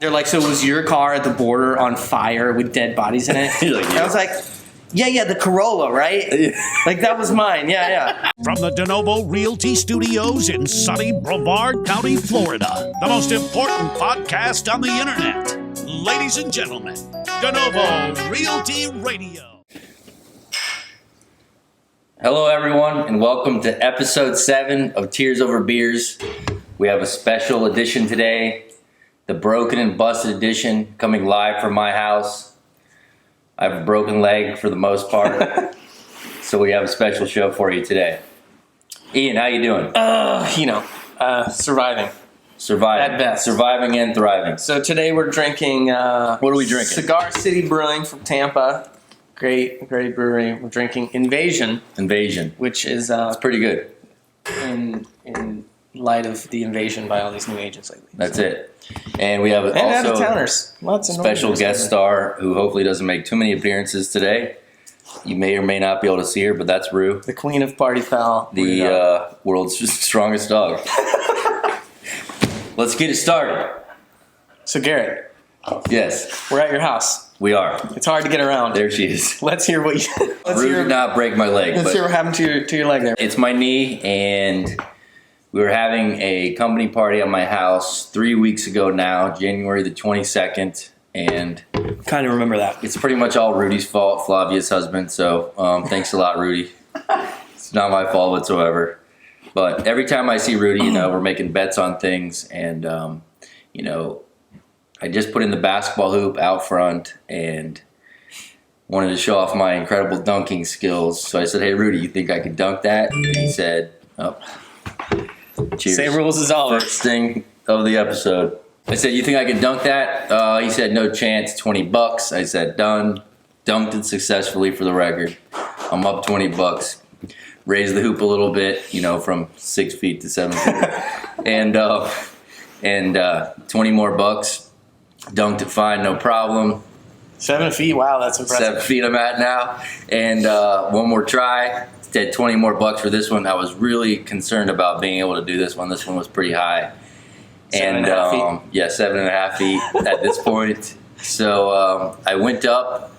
They're like, so was your car at the border on fire with dead bodies in it? You're like, yeah. I was like, yeah, the Corolla, right? Like, that was mine, yeah. From the Denovo Realty Studios in sunny Brevard County, Florida, the most important podcast on the internet. Ladies and gentlemen, Denovo Realty Radio. Hello, everyone, and welcome to episode 7 of Tears Over Beers. We have a special edition today, the Broken and Busted edition, coming live from my house. I have a broken leg for the most part, so we have a special show for you today. Ian, how you doing? Surviving. Surviving. At best. Surviving and thriving. So today we're drinking... what are we drinking? Cigar City Brewing from Tampa. Great brewery. We're drinking Invasion. Which is... it's pretty good. In light of the invasion by all these new agents lately. That's it. And we have and also out-of-towners. Lots of special guest star who hopefully doesn't make too many appearances today. You may or may not be able to see her, but that's Rue. The queen of party foul. The world's strongest dog. Let's get it started. So Garrett. Yes. We're at your house. We are. It's hard to get around. There she is. Let's hear what you... Rue did not break my leg. Let's hear what happened to your leg there. It's my knee, and we were having a company party at my house 3 weeks ago now, January the 22nd, and Kind of remember that. it's pretty much all Rudy's fault, Flavia's husband, so thanks a lot, Rudy. It's not my fault whatsoever. But every time I see Rudy, we're making bets on things, and, I just put in the basketball hoop out front and wanted to show off my incredible dunking skills. So I said, hey, Rudy, you think I could dunk that? And he said, oh, cheers. Same rules as always. First thing of the episode. I said, you think I could dunk that? He said, no chance, $20. I said, done. Dunked it successfully for the record. I'm up $20. Raised the hoop a little bit, from 6 feet to 7 feet. and 20 more bucks. Dunked it fine, no problem. 7 feet, wow, that's impressive. 7 feet I'm at now. And one more try. Did 20 more bucks for this one. I was really concerned about being able to do this one. This one was pretty high. 7.5 feet? Yeah, 7.5 feet at this point. So I went up.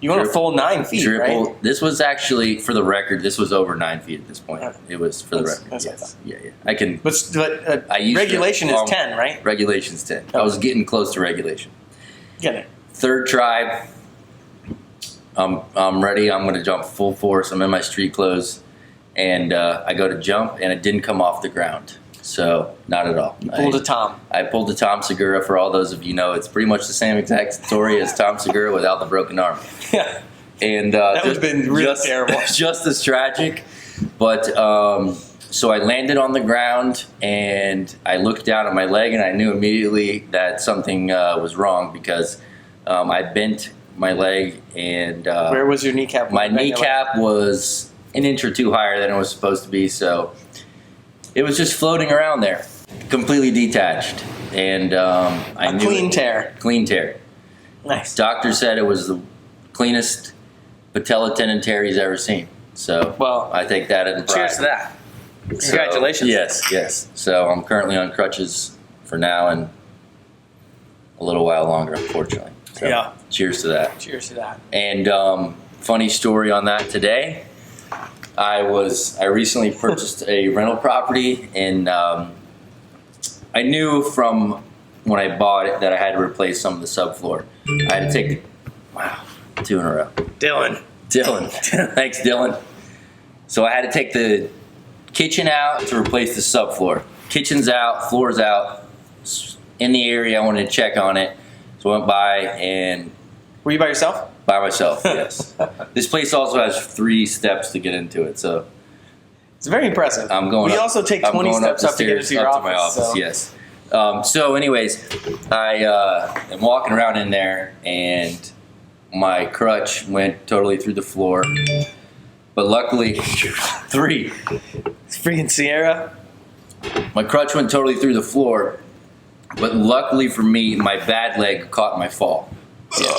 You want a full 9 feet, right? This was actually, for the record, this was over 9 feet at this point. Okay. It was for the record. That's Yes. Yeah. I can. But I used regulation to, is 10, right? Regulation's 10. I was getting close to regulation. Get it. Third try. I'm ready. I'm going to jump full force. I'm in my street clothes, and I go to jump, and it didn't come off the ground. So not at all. You pulled a Tom. I pulled a Tom Segura. For all those of you know, it's pretty much the same exact story as Tom Segura without the broken arm. Yeah. And that would have been really terrible. Just as tragic. But so I landed on the ground, and I looked down at my leg, and I knew immediately that something was wrong because I bent my leg, and where was your kneecap? My kneecap was an inch or two higher than it was supposed to be, so it was just floating around there, completely detached. And I knew clean tear. Clean tear. Nice. Doctor said it was the cleanest patella tendon tear he's ever seen. So I take that in pride. Cheers to that. Congratulations. Yes. So I'm currently on crutches for now and a little while longer, unfortunately. So yeah. Cheers to that. Cheers to that. And funny story on that today. I recently purchased a rental property, and I knew from when I bought it that I had to replace some of the subfloor. I had to take 2 in a row. Dylan. Thanks, Dylan. So I had to take the kitchen out to replace the subfloor. Kitchen's out, floor's out. In the area, I wanted to check on it. So I went by and... Were you by yourself? By myself, yes. This place also has 3 steps to get into it, so... It's very impressive. We also take 20 steps up to get into your office. My office, so. Yes. So anyways, I am walking around in there, and my crutch went totally through the floor. But luckily, 3. It's freaking Sierra. My crutch went totally through the floor, but luckily for me, my bad leg caught my fall. Yeah.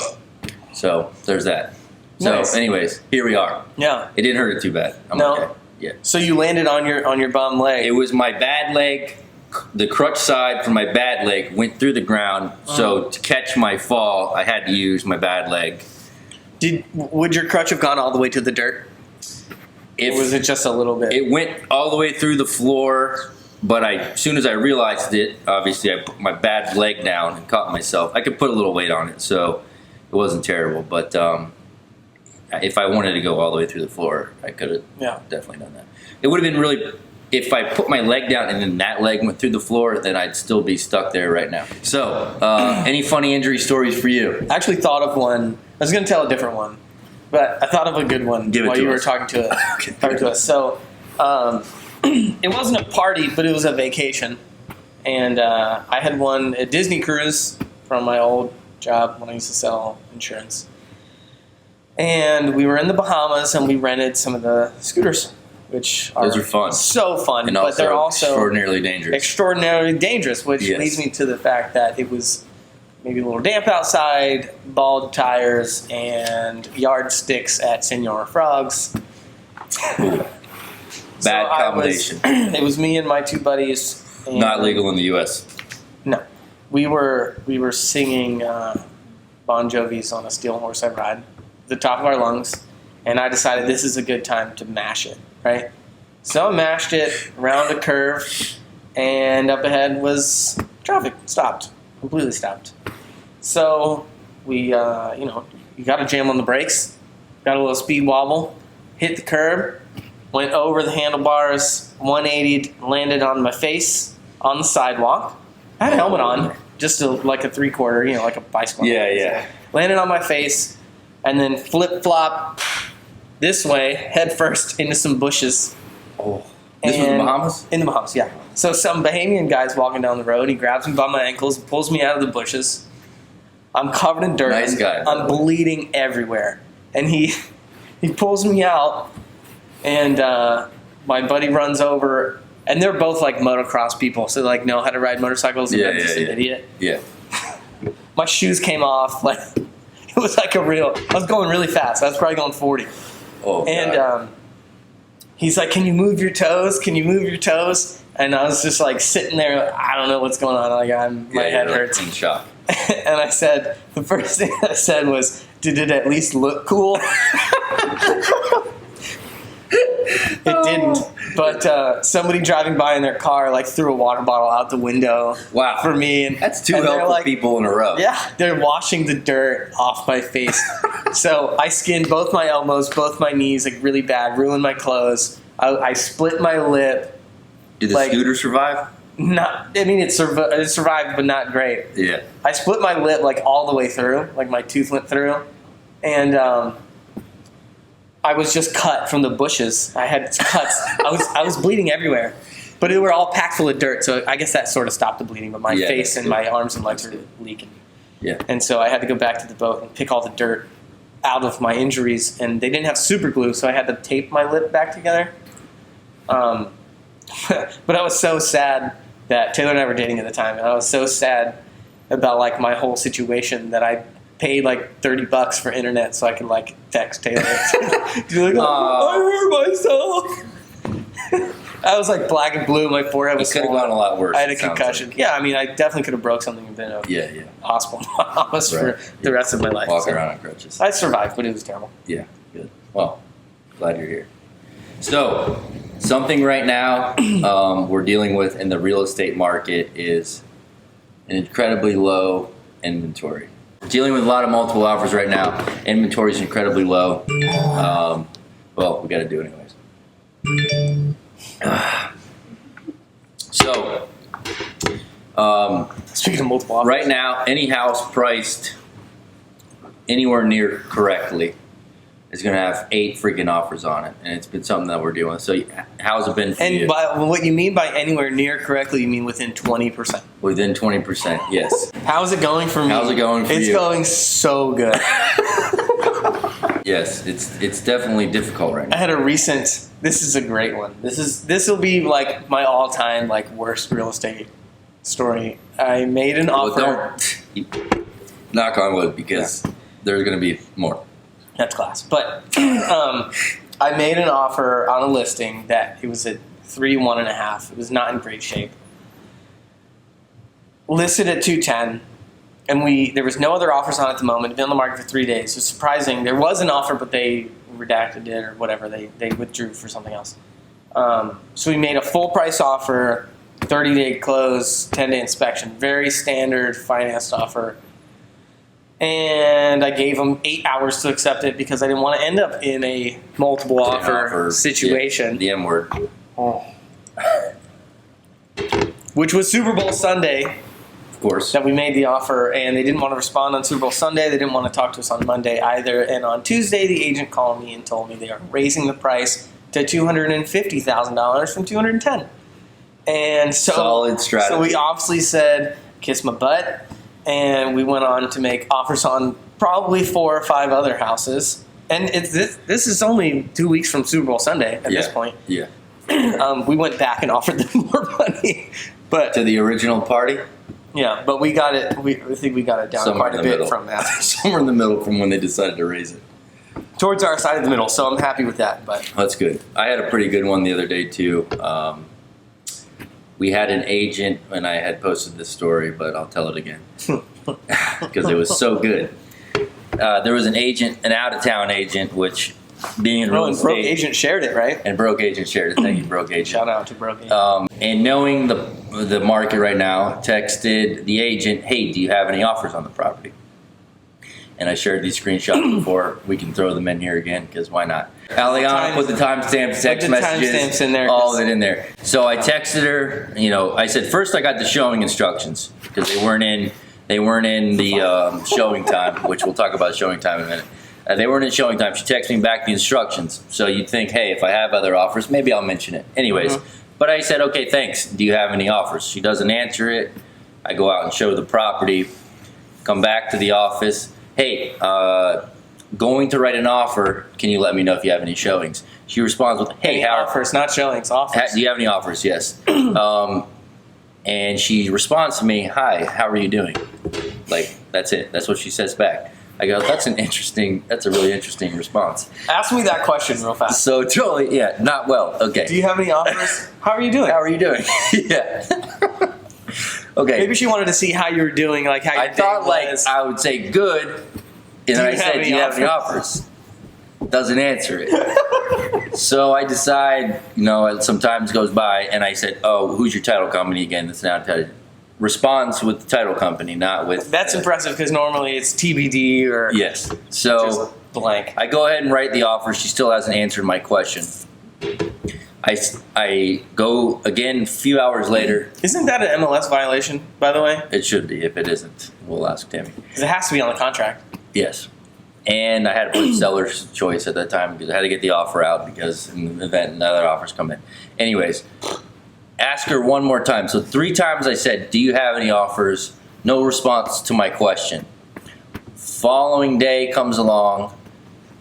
So there's that. So Nice. anyways, here we are. Yeah. It didn't hurt it too bad. I'm No. okay. Yeah. So you landed on your bum leg. It was my bad leg the crutch side for my bad leg went through the ground. So to catch my fall, I had to use my bad leg. Would your crutch have gone all the way to the dirt? Or was it just a little bit? It went all the way through the floor, but as soon as I realized it, obviously I put my bad leg down and caught myself. I could put a little weight on it, so it wasn't terrible. But if I wanted to go all the way through the floor, I could have definitely done that. It would have been really, if I put my leg down and then that leg went through the floor, then I'd still be stuck there right now. So, any funny injury stories for you? I actually thought of one. I was going to tell a different one, but I thought of a good one while you were talking to us. So, it wasn't a party, but it was a vacation. And I had won a Disney cruise from my old job when I used to sell insurance. And we were in the Bahamas, and we rented some of the scooters, which those are fun. So fun, and but they're also extraordinarily dangerous. Extraordinarily dangerous, which leads me to the fact that it was maybe a little damp outside, bald tires, and yardsticks at Senor Frog's. Bad combination. It was me and my two buddies. And not legal in the U.S. No, we were singing Bon Jovi's "On a Steel Horse I Ride" at the top of our lungs, and I decided this is a good time to mash it. Right, so I mashed it around a curve, and up ahead was traffic. Completely stopped. So we, you got to jam on the brakes, got a little speed wobble, hit the curb, went over the handlebars, 180'd, landed on my face on the sidewalk. I had a helmet on, just like a 3/4, like a bicycle. Yeah. Landed on my face, and then flip-flop this way, head first, into some bushes. Oh. This was in the Bahamas? In the Bahamas, yeah. So some Bahamian guy's walking down the road. He grabs me by my ankles, pulls me out of the bushes. I'm covered in dirt. Nice guy. I'm bleeding everywhere. And he pulls me out, and my buddy runs over. And they're both like motocross people, so they like know how to ride motorcycles. And I'm just an idiot. Yeah. My shoes came off. Like it was like I was going really fast. I was probably going 40. Oh, and God. He's like, "Can you move your toes? Can you move your toes?" And I was just like sitting there. I don't know what's going on. Like my head hurts. In shock. And I said, the first thing I said was, "Did it at least look cool?" It didn't. But somebody driving by in their car like threw a water bottle out the window. Wow. For me. And that's two helpful people in a row. Yeah, they're washing the dirt off my face. So I skinned both my elbows, both my knees, like really bad, ruined my clothes. I split my lip. Did the scooter survive? It survived, but not great. Yeah. I split my lip like all the way through, like my tooth went through, and I was just cut from the bushes. I had cuts. I was bleeding everywhere, but they were all packed full of dirt. So I guess that sort of stopped the bleeding. But my face and my arms and legs were leaking. Yeah. And so I had to go back to the boat and pick all the dirt out of my injuries. And they didn't have super glue, so I had to tape my lip back together. But I was so sad that Taylor and I were dating at the time, and I was so sad about like my whole situation that I paid like $30 for internet so I could like text Taylor. Like, I hurt myself. I was like black and blue. My forehead was could have gone a lot worse. I had a concussion. Like. Yeah, I mean, I definitely could have broke something and been in a hospital for the rest of my life. Walking around on crutches. I survived, but it was terrible. Yeah, good. Well, glad you're here. So, something right now we're dealing with in the real estate market is an incredibly low inventory. We're dealing with a lot of multiple offers right now. Inventory is incredibly low. Well, we got to do it anyways. So, speaking of multiple offers, right now, any house priced anywhere near correctly is going to have 8 freaking offers on it, and it's been something that we're dealing with. So, how's it been for you? And by what you mean by anywhere near correctly, you mean within 20%. Within 20%, yes. How's it going for me? How's it going for you? It's going so good. Yes, it's definitely difficult right now. I had a recent. This is a great one. This will be like my all-time like worst real estate story. I made an offer. Knock on wood, because there's going to be more. That's class. But I made an offer on a listing that it was at 3, 1.5. It was not in great shape. listed at 210, and there was no other offers on at the moment. It'd been on the market for 3 days. It was surprising. There was an offer, but they redacted it or whatever. They withdrew for something else. So we made a full price offer, 30-day close, 10-day inspection. Very standard financed offer. And I gave them 8 hours to accept it because I didn't want to end up in a multiple offer situation. The M word. Oh. Which was Super Bowl Sunday. Of course. That we made the offer, and they didn't want to respond on Super Bowl Sunday. They didn't want to talk to us on Monday either. And on Tuesday, the agent called me and told me they are raising the price to $250,000 from $210,000. And so, solid strategy. So we obviously said, kiss my butt, and we went on to make offers on probably 4 or 5 other houses. And this is only 2 weeks from Super Bowl Sunday at this point. Yeah. We went back and offered them more money, but To the original party? yeah, but we got it. I think we got it down Somewhere quite in a the bit middle. from that, Somewhere in the middle from when they decided to raise it. towards our side of the middle. So I'm happy with that. But That's good. I had a pretty good one the other day, too. We had an agent, and I had posted this story, but I'll tell it again because it was so good. There was an agent, an out-of-town agent, which being in real estate. Broke Agent shared it, right? And Broke Agent shared it. Thank you, Broke Agent. Shout out to Broke Agent. And knowing the market right now, texted the agent, hey, do you have any offers on the property? And I shared these screenshots before. We can throw them in here again, because why not? Aliana put the timestamps, text messages, timestamps in there, all of it in there. So I texted her, I said, first I got the showing instructions, because they weren't in the showing time, which we'll talk about showing time in a minute. They weren't in showing time. She texted me back the instructions. So you'd think, hey, if I have other offers, maybe I'll mention it. Anyways, but I said, okay, thanks. Do you have any offers? She doesn't answer it. I go out and show the property, come back to the office. Hey, going to write an offer. Can you let me know if you have any showings? She responds with, hey, how offers, not showings, offers. do you have any offers? Yes. And she responds to me, hi, how are you doing? Like, that's it. That's what she says back. I go, that's a really interesting response. Ask me that question real fast. So totally, yeah, not well. Okay. Do you have any offers? How are you doing? How are you doing? Yeah. Okay. Maybe she wanted to see how you were doing, like how your I day thought was. I would say good, and then I said, do you have any offers? Doesn't answer it. So I decide, some time goes by, and I said, oh, who's your title company again? That's now title. Responds with the title company, not with. That's impressive because normally it's TBD or Yes. So just blank. I go ahead and write the offer. She still hasn't answered my question. I go again a few hours later. Isn't that an MLS violation, by the way? It should be. If it isn't, we'll ask Tammy. Because it has to be on the contract. Yes. And I had to put seller's choice at that time because I had to get the offer out because in the event other offers come in. Anyways, ask her one more time. So 3 times I said, do you have any offers? No response to my question. Following day comes along.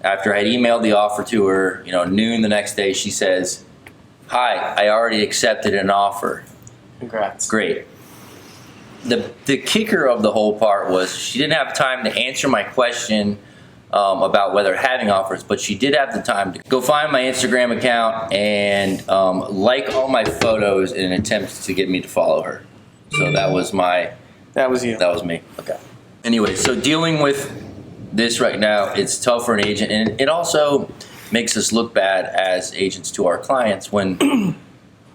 After I had emailed the offer to her, noon the next day, she says, hi, I already accepted an offer. Congrats. Great. The kicker of the whole part was she didn't have time to answer my question about whether having offers, but she did have the time to go find my Instagram account and like all my photos in an attempt to get me to follow her. So that was you. That was me. Okay. Anyway, so dealing with this right now, it's tough for an agent, and it also makes us look bad as agents to our clients when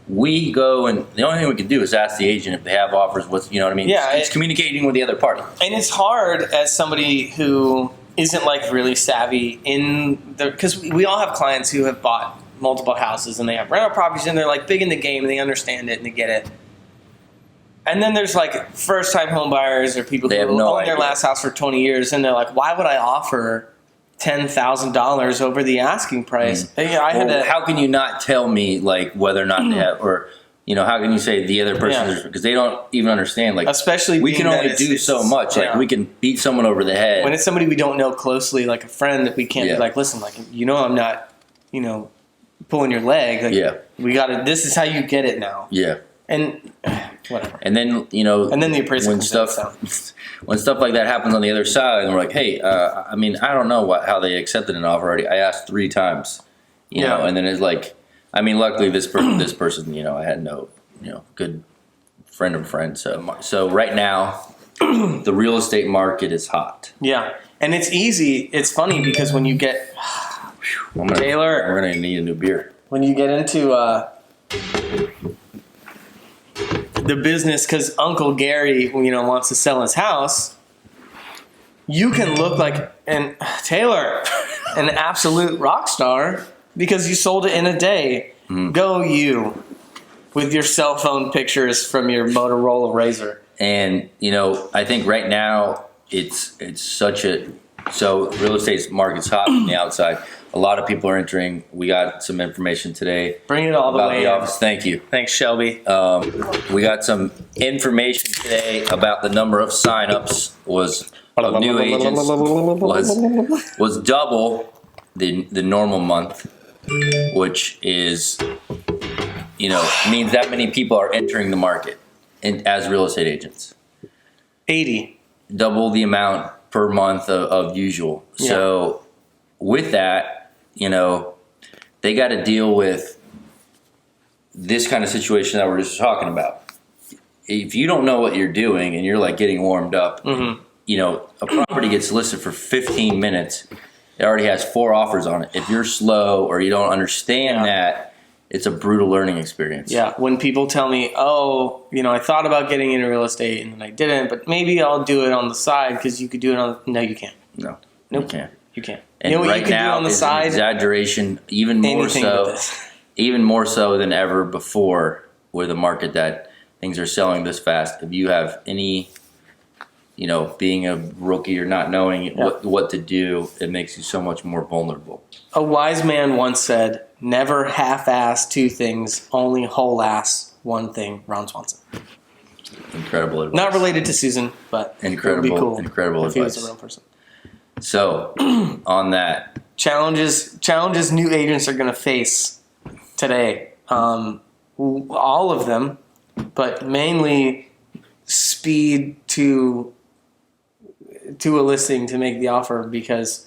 we go, and the only thing we can do is ask the agent if they have offers. What I mean? Yeah, it's communicating with the other party. And it's hard as somebody who isn't really savvy because we all have clients who have bought multiple houses and they have rental properties and they're big in the game and they understand it and they get it. And then there's first time home buyers or people who own their last house for 20 years and they're like, why would I offer $10,000 over the asking price? How can you not tell me whether or not they have, or how can you say the other person, because they don't even understand, especially we can only do so much. We can beat someone over the head when it's somebody we don't know closely, like a friend, that we can't be listen, I'm not pulling your leg, we gotta, this is how you get it now, and whatever. And then and then the appraisal when stuff like that happens on the other side, and we're like, hey, I don't know how they accepted an offer already. I asked 3 times, and then it's luckily this person, I had no, good friend of a friend. So right now, the real estate market is hot. Yeah. And it's easy. It's funny because when you get Taylor, we're gonna need a new beer. when you get into the business, because Uncle Gary, wants to sell his house, you can look like an absolute rock star because you sold it in a day. Go you with your cell phone pictures from your Motorola Razr. And I think right now it's so real estate market's hot from the outside. A lot of people are entering. We got some information today. Bring it all the about way the in. office. Thank you. Thanks, Shelby. We got some information today about the number of signups of new agents was double the normal month, which is means that many people are entering the market as real estate agents. 80. Double the amount per month of usual. Yeah. So with that, they got to deal with this kind of situation that we're just talking about. If you don't know what you're doing and you're like getting warmed up, a property gets listed for 15 minutes. It already has 4 offers on it. If you're slow or you don't understand that, it's a brutal learning experience. Yeah. When people tell me, I thought about getting into real estate and then I didn't, but maybe I'll do it on the side because you could do it no, you can't. No, Nope. you can't. You can't. And you know what right you could do now on the is side? an exaggeration, even more so than ever before, with a market that things are selling this fast. If you have any, being a rookie or not knowing what to do, it makes you so much more vulnerable. A wise man once said, "Never half-ass 2 things, only whole-ass 1 thing." Ron Swanson. Incredible advice. Not related to Susan, but Incredible, it would be cool incredible if he was advice. a real person. So, on that, Challenges new agents are going to face today. All of them, but mainly speed to a listing to make the offer, because,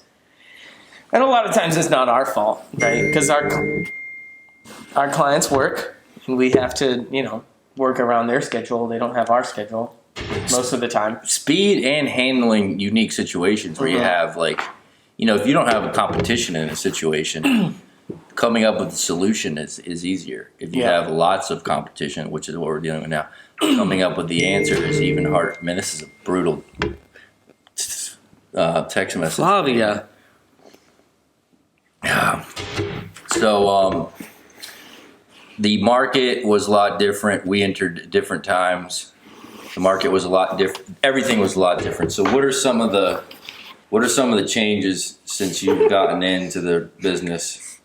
and a lot of times it's not our fault, right? Because our clients work and we have to, work around their schedule. They don't have our schedule most of the time. speed and handling unique situations where you have if you don't have a competition in a situation, coming up with a solution is easier. If you have lots of competition, which is what we're dealing with now, coming up with the answer is even harder. Man, this is a brutal text message. Flavia. Yeah. So the market was a lot different. We entered at different times. The market was a lot different. Everything was a lot different. So what are some of the changes since you've gotten into the business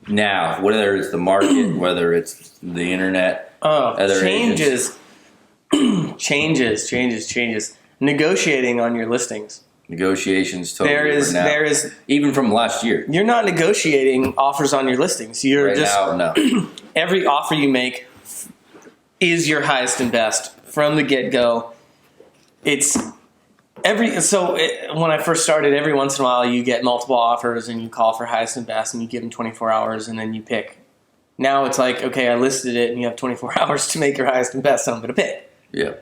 now? Whether it's the market, whether it's the internet, other agents. Changes. Negotiating on your listings. Negotiations totally different now. There is even from last year. You're not negotiating offers on your listings. You're Right just now, no. every offer you make is your highest and best from the get-go. When I first started, every once in a while you get multiple offers and you call for highest and best and you give them 24 hours and then you pick. Now it's like, okay, I listed it and you have 24 hours to make your highest and best, so I'm going to pick. Yeah.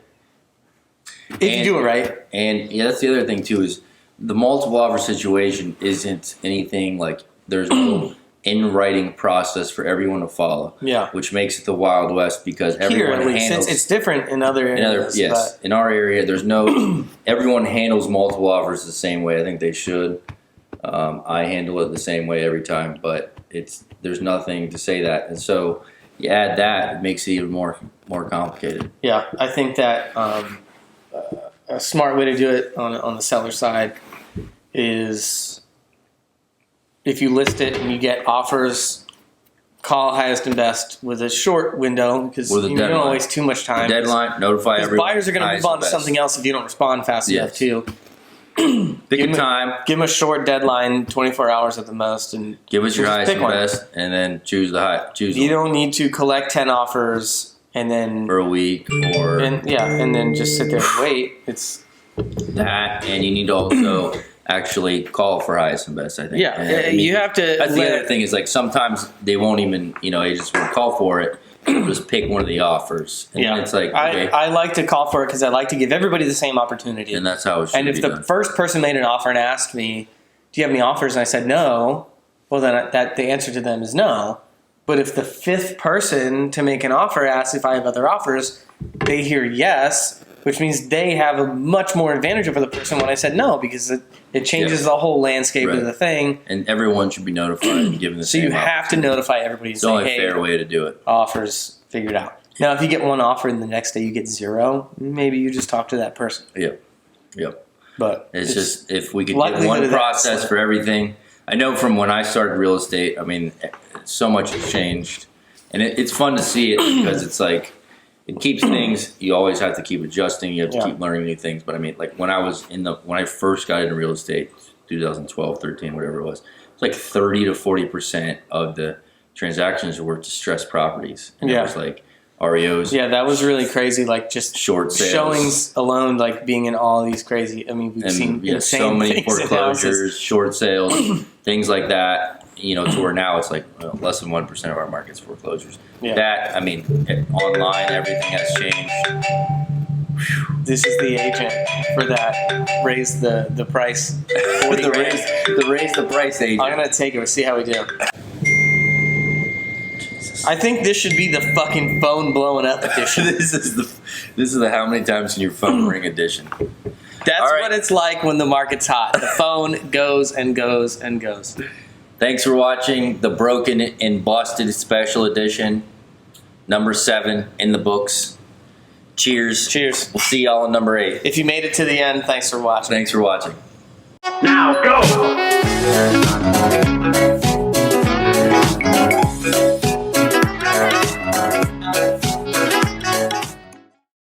If you do it right. And that's the other thing too, is the multiple offer situation isn't anything like, there's no in writing process for everyone to follow. Yeah. Which makes it the Wild West, because everyone Here, at least, handles. it's different in other areas. Yes. In our area, there's no. Everyone handles multiple offers the same way. I think they should. I handle it the same way every time, but there's nothing to say that, and so you add that, it makes it even more complicated. Yeah, I think that a smart way to do it on the seller side is, if you list it and you get offers, call highest and best with a short window, because you don't waste too much time. Deadline, notify everyone. Buyers are going to move on to something else if you don't respond fast enough too. Pick a time. Give them a short deadline, 24 hours at the most, and Give us your just highest pick and one. best, and then choose the high. You don't need to collect 10 offers and then for a week or and then just sit there and wait. It's that, and you need to also actually call for highest and best, I think. Yeah, And, I mean, you have to. That's the other thing, is like sometimes they won't even, agents won't call for it just pick one of the offers. And then it's like, okay. I like to call for it because I like to give everybody the same opportunity. And that's how it should be. And if the first person made an offer and asked me, do you have any offers? And I said no, well, then the answer to them is no. But if the fifth person to make an offer asks if I have other offers, they hear yes, which means they have a much more advantage over the person when I said no, because it changes the whole landscape of the thing. And everyone should be notified and given the same So you have to notify everybody. It's the only fair way to do it. Offers figured out. Now, if you get one offer and the next day you get zero, maybe you just talk to that person. Yep. But it's just, if we could get one process for everything. I know from when I started real estate, I mean, so much has changed. And it's fun to see it because it's like, it keeps things, you always have to keep adjusting, you have to keep learning new things. But I mean, like when I first got into real estate, 2012, 13, whatever it was like 30 to 40% of the transactions were distressed properties. And it was like REOs. Yeah, that was really crazy. Like just short sales. Showings alone, like being in all these crazy, I mean, we've seen insane so many things foreclosures, short sales, things like that. You know, to where now it's like less than 1% of our market's foreclosures. Yeah. That, I mean, online, everything has changed. This is the agent for that. Raise the price. Raise the price agent. I'm going to take it. We'll see how we do. Jesus. I think this should be the fucking phone blowing up edition. This is the how many times can your phone ring edition. That's what it's like when the market's hot. The phone goes and goes and goes. Thanks for watching the Broken and Busted Special Edition, number 7 in the books. Cheers. Cheers. We'll see y'all in number 8. If you made it to the end, thanks for watching. Thanks for watching. Now go!